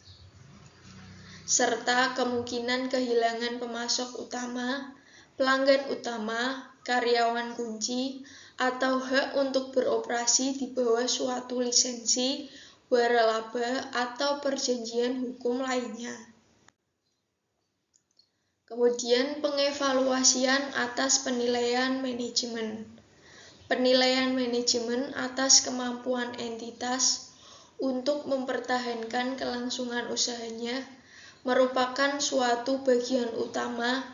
serta kemungkinan kehilangan pemasok utama, pelanggan utama, karyawan kunci, atau hak untuk beroperasi di bawah suatu lisensi, waralaba, atau perjanjian hukum lainnya. Kemudian pengevaluasian atas penilaian manajemen. Penilaian manajemen atas kemampuan entitas untuk mempertahankan kelangsungan usahanya merupakan suatu bagian utama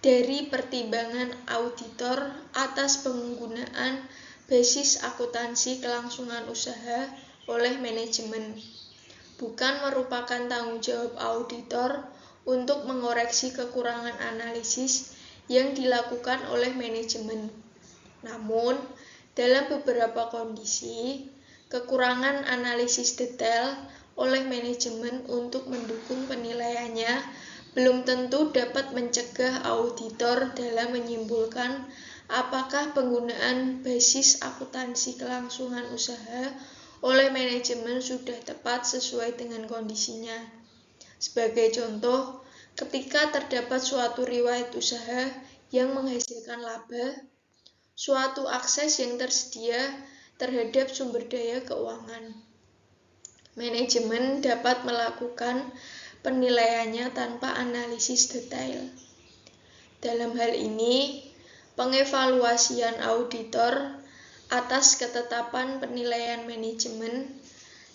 dari pertimbangan auditor atas penggunaan basis akuntansi kelangsungan usaha oleh manajemen. Bukan merupakan tanggung jawab auditor untuk mengoreksi kekurangan analisis yang dilakukan oleh manajemen. Namun, dalam beberapa kondisi, kekurangan analisis detail oleh manajemen untuk mendukung penilaiannya belum tentu dapat mencegah auditor dalam menyimpulkan apakah penggunaan basis akuntansi kelangsungan usaha oleh manajemen sudah tepat sesuai dengan kondisinya. Sebagai contoh, ketika terdapat suatu riwayat usaha yang menghasilkan laba, suatu akses yang tersedia terhadap sumber daya keuangan, manajemen dapat melakukan penilaiannya tanpa analisis detail. Dalam hal ini, pengevaluasian auditor atas ketetapan penilaian manajemen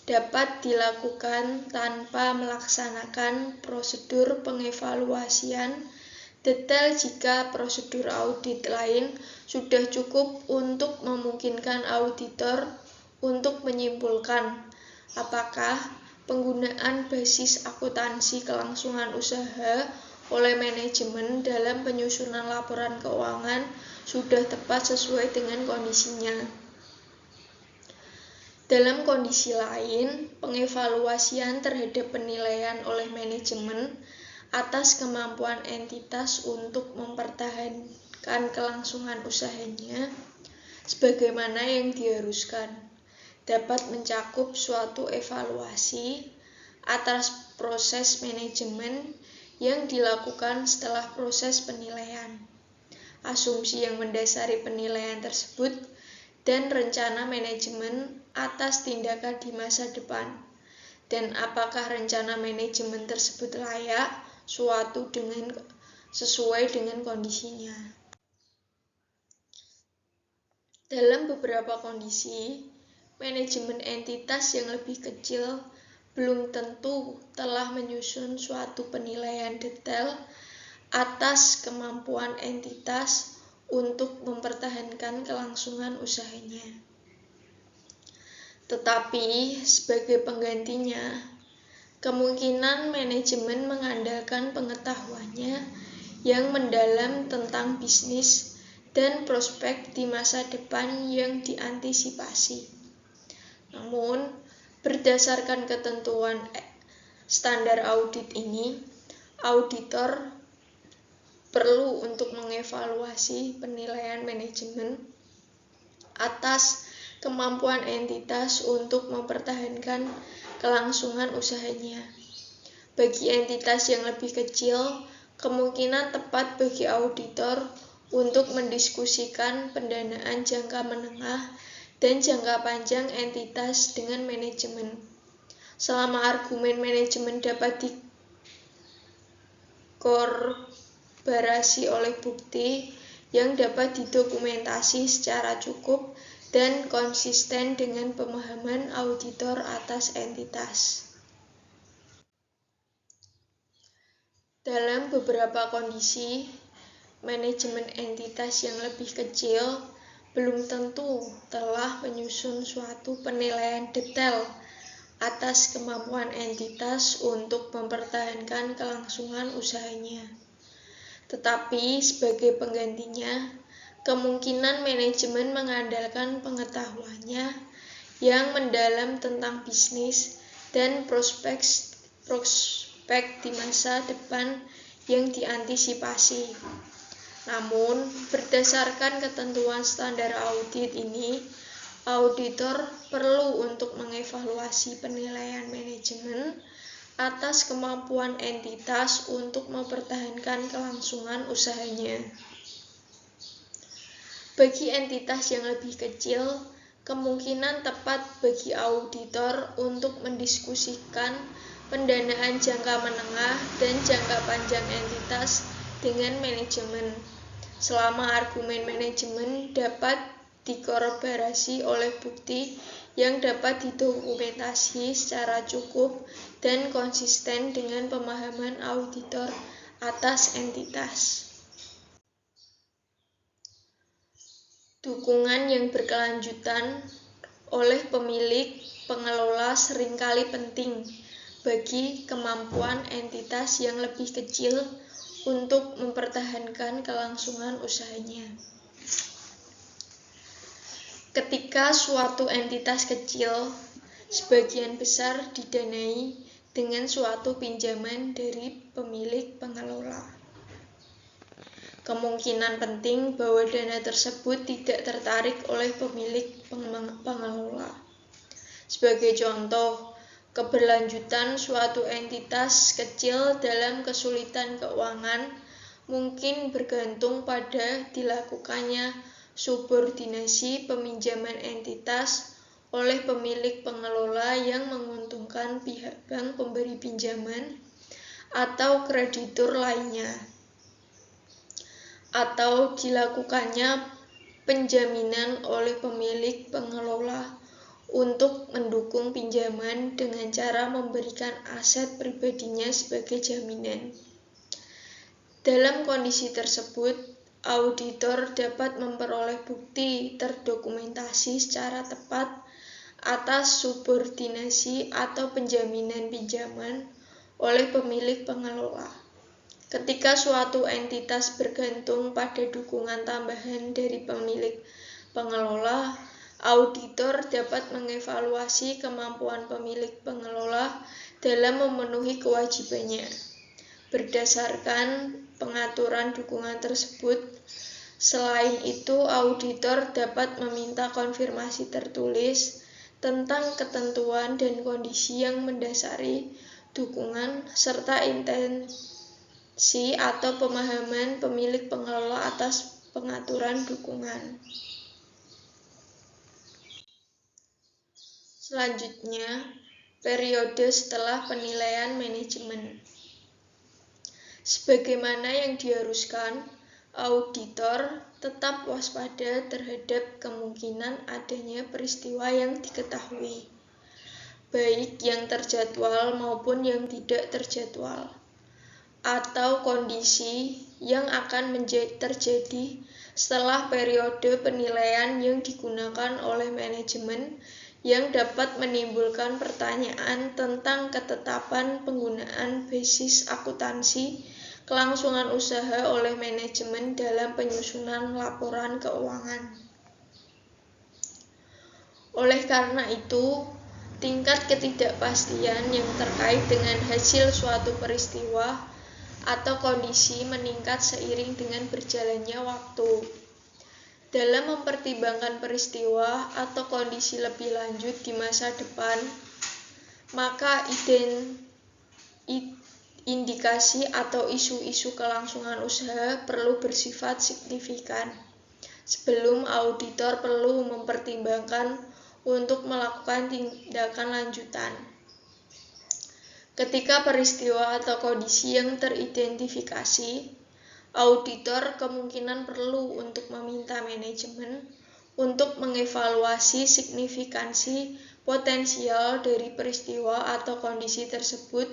dapat dilakukan tanpa melaksanakan prosedur pengevaluasian detail jika prosedur audit lain sudah cukup untuk memungkinkan auditor untuk menyimpulkan apakah penggunaan basis akuntansi kelangsungan usaha oleh manajemen dalam penyusunan laporan keuangan sudah tepat sesuai dengan kondisinya. Dalam kondisi lain, pengevaluasian terhadap penilaian oleh manajemen atas kemampuan entitas untuk mempertahankan kelangsungan usahanya sebagaimana yang diharuskan dapat mencakup suatu evaluasi atas proses manajemen yang dilakukan setelah proses penilaian, asumsi yang mendasari penilaian tersebut, dan rencana manajemen atas tindakan di masa depan, dan apakah rencana manajemen tersebut layak sesuai dengan kondisinya. Dalam beberapa kondisi, manajemen entitas yang lebih kecil belum tentu telah menyusun suatu penilaian detail atas kemampuan entitas untuk mempertahankan kelangsungan usahanya. Tetapi, sebagai penggantinya, kemungkinan manajemen mengandalkan pengetahuannya yang mendalam tentang bisnis dan prospek di masa depan yang diantisipasi. Namun, berdasarkan ketentuan standar audit ini, auditor perlu untuk mengevaluasi penilaian manajemen atas kemampuan entitas untuk mempertahankan kelangsungan usahanya. Bagi entitas yang lebih kecil, kemungkinan tepat bagi auditor untuk mendiskusikan pendanaan jangka menengah dan jangka panjang entitas dengan manajemen. Selama argumen manajemen dapat dikorroborasi oleh bukti yang dapat didokumentasi secara cukup dan konsisten dengan pemahaman auditor atas entitas. Dalam beberapa kondisi, manajemen entitas yang lebih kecil belum tentu telah menyusun suatu penilaian detail atas kemampuan entitas untuk mempertahankan kelangsungan usahanya. Tetapi sebagai penggantinya, kemungkinan manajemen mengandalkan pengetahuannya yang mendalam tentang bisnis dan prospek di masa depan yang diantisipasi. Namun, berdasarkan ketentuan standar audit ini, auditor perlu untuk mengevaluasi penilaian manajemen atas kemampuan entitas untuk mempertahankan kelangsungan usahanya. Bagi entitas yang lebih kecil, kemungkinan tepat bagi auditor untuk mendiskusikan pendanaan jangka menengah dan jangka panjang entitas dengan manajemen, selama argumen manajemen dapat dikorroborasi oleh bukti yang dapat didokumentasi secara cukup dan konsisten dengan pemahaman auditor atas entitas. Dukungan yang berkelanjutan oleh pemilik pengelola seringkali penting bagi kemampuan entitas yang lebih kecil untuk mempertahankan kelangsungan usahanya. Ketika suatu entitas kecil sebagian besar didanai dengan suatu pinjaman dari pemilik pengelola, kemungkinan penting bahwa dana tersebut tidak tertarik oleh pemilik pengelola. Sebagai contoh, keberlanjutan suatu entitas kecil dalam kesulitan keuangan mungkin bergantung pada dilakukannya subordinasi peminjaman entitas oleh pemilik pengelola yang menguntungkan pihak bank pemberi pinjaman atau kreditur lainnya, atau dilakukannya penjaminan oleh pemilik pengelola untuk mendukung pinjaman dengan cara memberikan aset pribadinya sebagai jaminan. Dalam kondisi tersebut, auditor dapat memperoleh bukti terdokumentasi secara tepat atas subordinasi atau penjaminan pinjaman oleh pemilik pengelola. Ketika suatu entitas bergantung pada dukungan tambahan dari pemilik pengelola, Auditor dapat mengevaluasi kemampuan pemilik pengelola dalam memenuhi kewajibannya. Berdasarkan pengaturan dukungan tersebut, selain itu, auditor dapat meminta konfirmasi tertulis tentang ketentuan dan kondisi yang mendasari dukungan serta intensi atau pemahaman pemilik pengelola atas pengaturan dukungan. Selanjutnya, periode setelah penilaian manajemen. Sebagaimana yang diharuskan, auditor tetap waspada terhadap kemungkinan adanya peristiwa yang diketahui, baik yang terjadwal maupun yang tidak terjadwal, atau kondisi yang akan terjadi setelah periode penilaian yang digunakan oleh manajemen yang dapat menimbulkan pertanyaan tentang ketetapan penggunaan basis akuntansi kelangsungan usaha oleh manajemen dalam penyusunan laporan keuangan. Oleh karena itu, tingkat ketidakpastian yang terkait dengan hasil suatu peristiwa atau kondisi meningkat seiring dengan berjalannya waktu. Dalam mempertimbangkan peristiwa atau kondisi lebih lanjut di masa depan, maka indikasi atau isu-isu kelangsungan usaha perlu bersifat signifikan sebelum auditor perlu mempertimbangkan untuk melakukan tindakan lanjutan. Ketika peristiwa atau kondisi yang teridentifikasi, auditor kemungkinan perlu untuk meminta manajemen untuk mengevaluasi signifikansi potensial dari peristiwa atau kondisi tersebut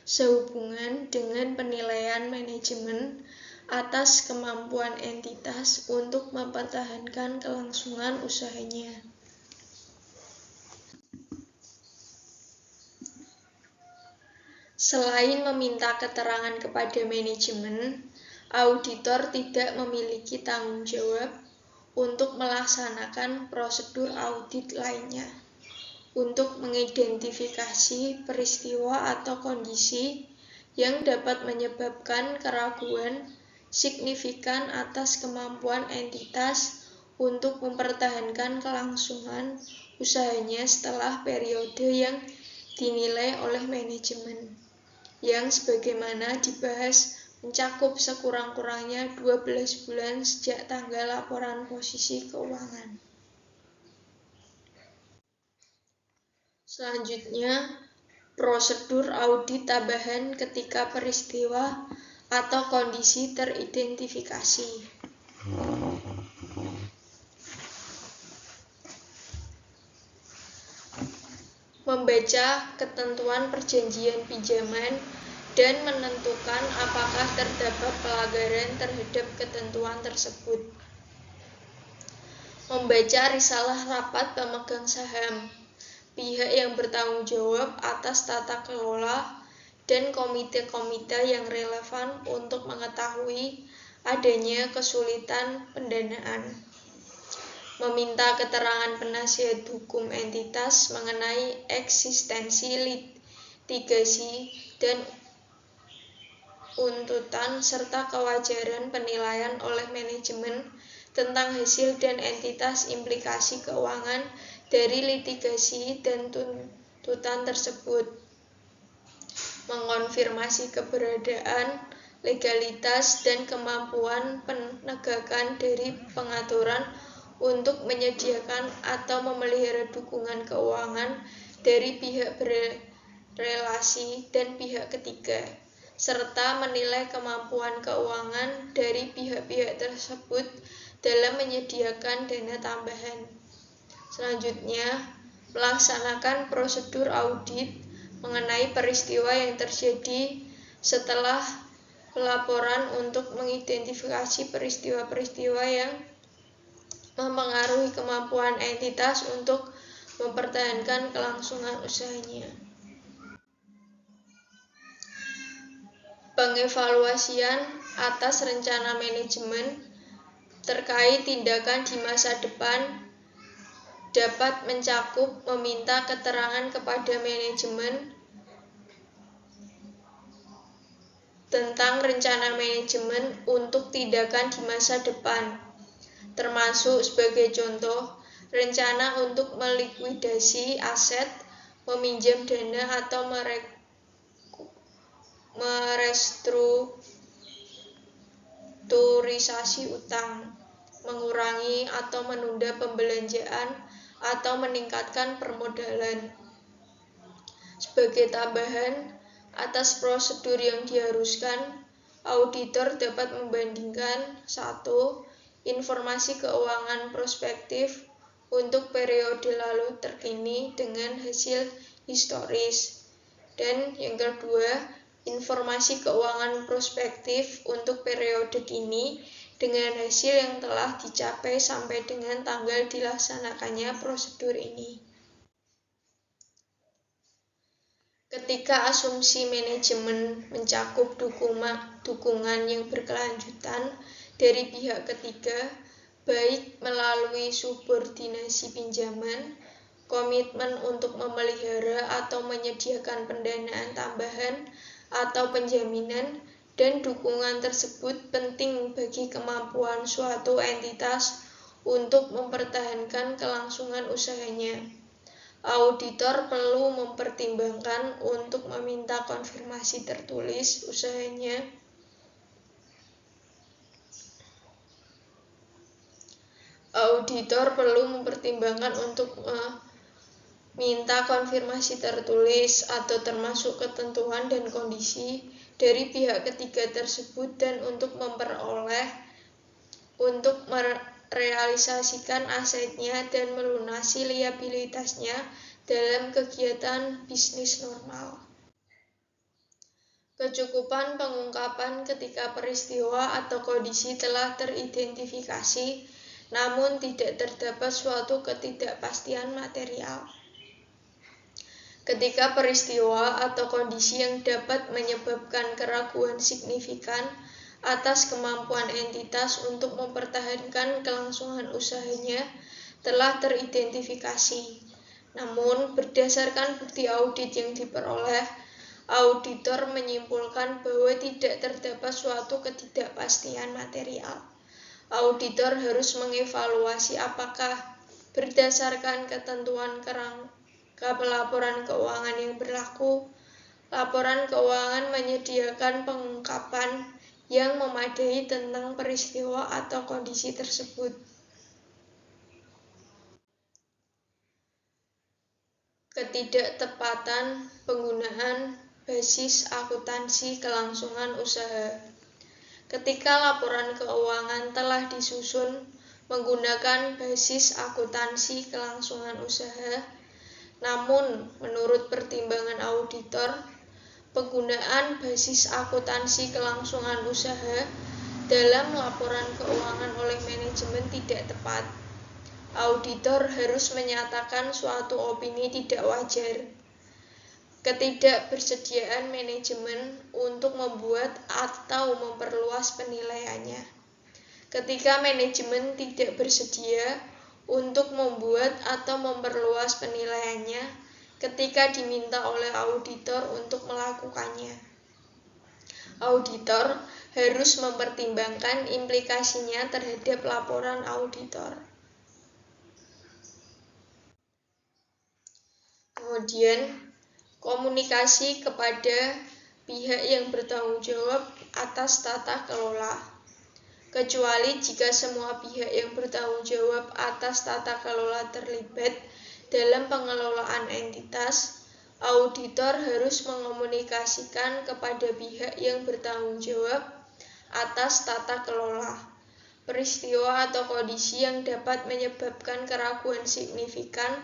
sehubungan dengan penilaian manajemen atas kemampuan entitas untuk mempertahankan kelangsungan usahanya. Selain meminta keterangan kepada manajemen, auditor tidak memiliki tanggung jawab untuk melaksanakan prosedur audit lainnya untuk mengidentifikasi peristiwa atau kondisi yang dapat menyebabkan keraguan signifikan atas kemampuan entitas untuk mempertahankan kelangsungan usahanya setelah periode yang dinilai oleh manajemen, yang sebagaimana dibahas mencakup sekurang-kurangnya 12 bulan sejak tanggal laporan posisi keuangan. Selanjutnya, prosedur audit tambahan ketika peristiwa atau kondisi teridentifikasi. Membaca ketentuan perjanjian pinjaman dan menentukan apakah terdapat pelanggaran terhadap ketentuan tersebut. Membaca risalah rapat pemegang saham, pihak yang bertanggung jawab atas tata kelola, dan komite-komite yang relevan untuk mengetahui adanya kesulitan pendanaan. Meminta keterangan penasihat hukum entitas mengenai eksistensi litigasi dan untutan serta kewajaran penilaian oleh manajemen tentang hasil dan entitas implikasi keuangan dari litigasi dan tuntutan tersebut. Mengonfirmasi keberadaan, legalitas, dan kemampuan penegakan dari pengaturan untuk menyediakan atau memelihara dukungan keuangan dari pihak berrelasi dan pihak ketiga, serta menilai kemampuan keuangan dari pihak-pihak tersebut dalam menyediakan dana tambahan. Selanjutnya, melaksanakan prosedur audit mengenai peristiwa yang terjadi setelah pelaporan untuk mengidentifikasi peristiwa-peristiwa yang mempengaruhi kemampuan entitas untuk mempertahankan kelangsungan usahanya. Pengevaluasian atas rencana manajemen terkait tindakan di masa depan dapat mencakup meminta keterangan kepada manajemen tentang rencana manajemen untuk tindakan di masa depan, termasuk sebagai contoh, rencana untuk melikuidasi aset, meminjam dana atau merestrukturisasi utang, mengurangi atau menunda pembelanjaan, atau meningkatkan permodalan. Sebagai tambahan, atas prosedur yang diharuskan, auditor dapat membandingkan 1. Informasi keuangan prospektif untuk periode lalu terkini dengan hasil historis. Dan yang kedua, informasi keuangan prospektif untuk periode kini dengan hasil yang telah dicapai sampai dengan tanggal dilaksanakannya prosedur ini. Ketika asumsi manajemen mencakup dukungan yang berkelanjutan dari pihak ketiga, baik melalui subordinasi pinjaman, komitmen untuk memelihara atau menyediakan pendanaan tambahan atau penjaminan, dan dukungan tersebut penting bagi kemampuan suatu entitas untuk mempertahankan kelangsungan usahanya. Auditor perlu mempertimbangkan untuk meminta konfirmasi tertulis usahanya. Auditor perlu mempertimbangkan untuk meminta konfirmasi tertulis atau termasuk ketentuan dan kondisi dari pihak ketiga tersebut dan untuk merealisasikan asetnya dan melunasi liabilitasnya dalam kegiatan bisnis normal. Kecukupan pengungkapan ketika peristiwa atau kondisi telah teridentifikasi, namun tidak terdapat suatu ketidakpastian material. Ketika peristiwa atau kondisi yang dapat menyebabkan keraguan signifikan atas kemampuan entitas untuk mempertahankan kelangsungan usahanya telah teridentifikasi. Namun, berdasarkan bukti audit yang diperoleh, auditor menyimpulkan bahwa tidak terdapat suatu ketidakpastian material. Auditor harus mengevaluasi apakah berdasarkan ketentuan kerangka pelaporan keuangan yang berlaku, laporan keuangan menyediakan pengungkapan yang memadai tentang peristiwa atau kondisi tersebut. Ketidaktepatan penggunaan basis akuntansi kelangsungan usaha. Ketika laporan keuangan telah disusun menggunakan basis akuntansi kelangsungan usaha, namun menurut pertimbangan auditor, penggunaan basis akuntansi kelangsungan usaha dalam laporan keuangan oleh manajemen tidak tepat. Auditor harus menyatakan suatu opini tidak wajar. Ketidakbersediaan manajemen untuk membuat atau memperluas penilaiannya. Ketika manajemen tidak bersedia untuk membuat atau memperluas penilaiannya, ketika diminta oleh auditor untuk melakukannya. Auditor harus mempertimbangkan implikasinya terhadap laporan auditor. Kemudian, komunikasi kepada pihak yang bertanggung jawab atas tata kelola. Kecuali jika semua pihak yang bertanggung jawab atas tata kelola terlibat dalam pengelolaan entitas, auditor harus mengomunikasikan kepada pihak yang bertanggung jawab atas tata kelola peristiwa atau kondisi yang dapat menyebabkan keraguan signifikan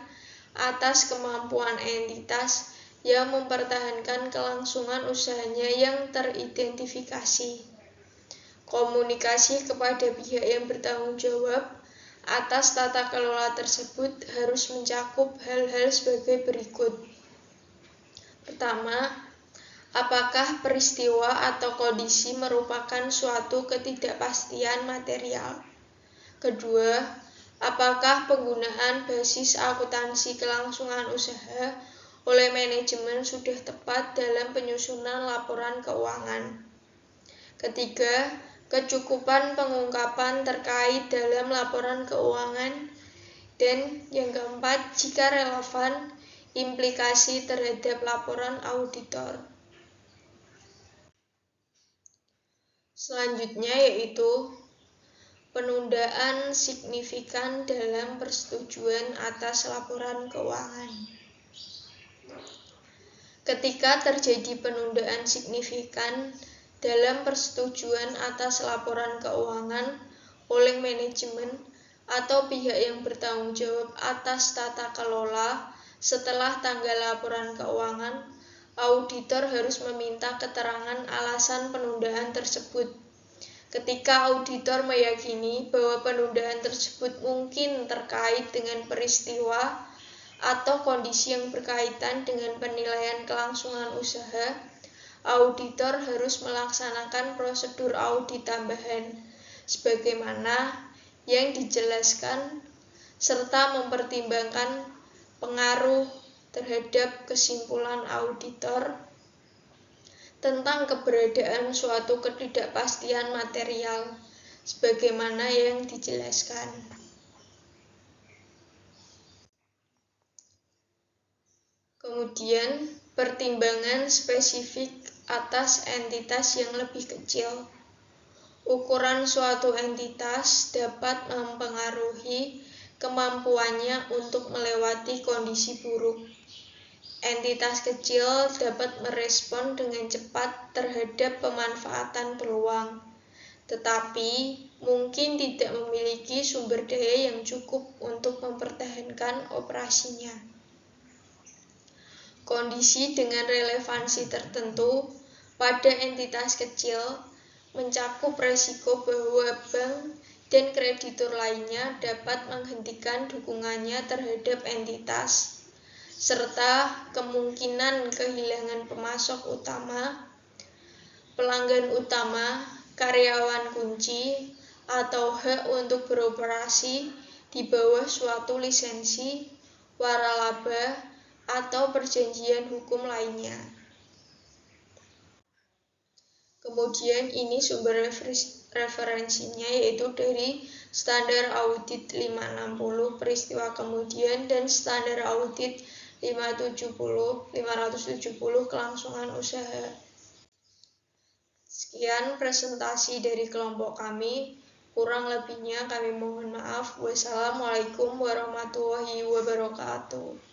atas kemampuan entitas yang mempertahankan kelangsungan usahanya yang teridentifikasi. Komunikasi kepada pihak yang bertanggung jawab atas tata kelola tersebut harus mencakup hal-hal sebagai berikut. Pertama, apakah peristiwa atau kondisi merupakan suatu ketidakpastian material? Kedua, apakah penggunaan basis akuntansi kelangsungan usaha oleh manajemen sudah tepat dalam penyusunan laporan keuangan. Ketiga, kecukupan pengungkapan terkait dalam laporan keuangan. Dan yang keempat, jika relevan, implikasi terhadap laporan auditor. Selanjutnya yaitu penundaan signifikan dalam persetujuan atas laporan keuangan. Ketika terjadi penundaan signifikan dalam persetujuan atas laporan keuangan oleh manajemen atau pihak yang bertanggung jawab atas tata kelola setelah tanggal laporan keuangan, auditor harus meminta keterangan alasan penundaan tersebut. Ketika auditor meyakini bahwa penundaan tersebut mungkin terkait dengan peristiwa atau kondisi yang berkaitan dengan penilaian kelangsungan usaha, auditor harus melaksanakan prosedur audit tambahan sebagaimana yang dijelaskan serta mempertimbangkan pengaruh terhadap kesimpulan auditor tentang keberadaan suatu ketidakpastian material sebagaimana yang dijelaskan. Kemudian, pertimbangan spesifik atas entitas yang lebih kecil. Ukuran suatu entitas dapat mempengaruhi kemampuannya untuk melewati kondisi buruk. Entitas kecil dapat merespon dengan cepat terhadap pemanfaatan peluang, tetapi mungkin tidak memiliki sumber daya yang cukup untuk mempertahankan operasinya. Kondisi dengan relevansi tertentu pada entitas kecil mencakup resiko bahwa bank dan kreditur lainnya dapat menghentikan dukungannya terhadap entitas, serta kemungkinan kehilangan pemasok utama, pelanggan utama, karyawan kunci, atau hak untuk beroperasi di bawah suatu lisensi, waralaba, atau perjanjian hukum lainnya. Kemudian ini sumber referensinya yaitu dari Standar Audit 560 peristiwa kemudian dan Standar Audit 570 kelangsungan usaha. Sekian presentasi dari kelompok kami. Kurang lebihnya kami mohon maaf. Wassalamualaikum warahmatullahi wabarakatuh.